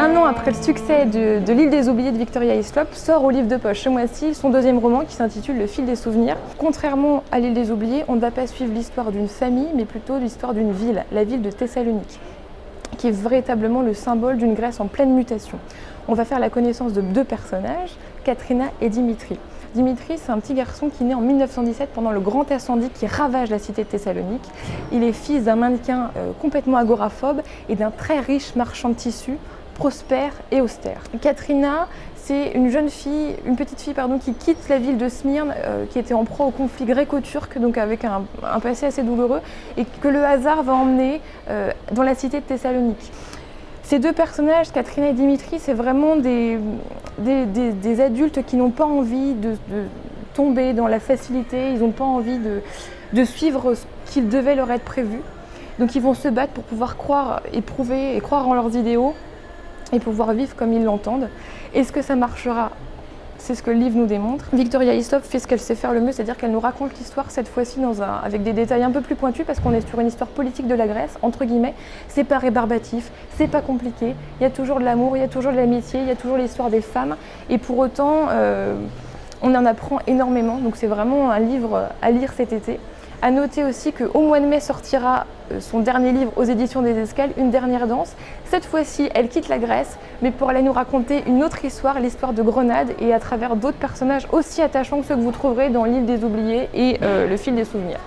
Un an après le succès de l'île des oubliés de Victoria Hislop, sort au livre de poche ce mois-ci son deuxième roman qui s'intitule Le fil des souvenirs. Contrairement à l'île des oubliés, on ne va pas suivre l'histoire d'une famille, mais plutôt l'histoire d'une ville, la ville de Thessalonique, qui est véritablement le symbole d'une Grèce en pleine mutation. On va faire la connaissance de deux personnages, Katrina et Dimitri. Dimitri, c'est un petit garçon qui naît en 1917 pendant le grand incendie qui ravage la cité de Thessalonique. Il est fils d'un mannequin complètement agoraphobe et d'un très riche marchand de tissus, prospère et austère. Katrina, c'est une petite fille qui quitte la ville de Smyrne, qui était en proie au conflit gréco-turc, donc avec un passé assez douloureux, et que le hasard va emmener dans la cité de Thessalonique. Ces deux personnages, Katrina et Dimitri, c'est vraiment des adultes qui n'ont pas envie de tomber dans la facilité, ils n'ont pas envie de suivre ce qu'il devait leur être prévu. Donc ils vont se battre pour pouvoir croire, éprouver et croire en leurs idéaux et pouvoir vivre comme ils l'entendent. Est-ce que ça marchera ? C'est ce que le livre nous démontre. Victoria Hislop fait ce qu'elle sait faire le mieux, c'est-à-dire qu'elle nous raconte l'histoire cette fois-ci avec des détails un peu plus pointus parce qu'on est sur une histoire politique de la Grèce, entre guillemets. C'est pas rébarbatif, c'est pas compliqué. Il y a toujours de l'amour, il y a toujours de l'amitié, il y a toujours l'histoire des femmes. Et pour autant, on en apprend énormément. Donc c'est vraiment un livre à lire cet été. À noter aussi qu'au mois de mai sortira son dernier livre aux éditions des Escales, Une dernière danse. Cette fois-ci, elle quitte la Grèce, mais pour aller nous raconter une autre histoire, l'histoire de Grenade, et à travers d'autres personnages aussi attachants que ceux que vous trouverez dans l'île des oubliés et Le fil des souvenirs.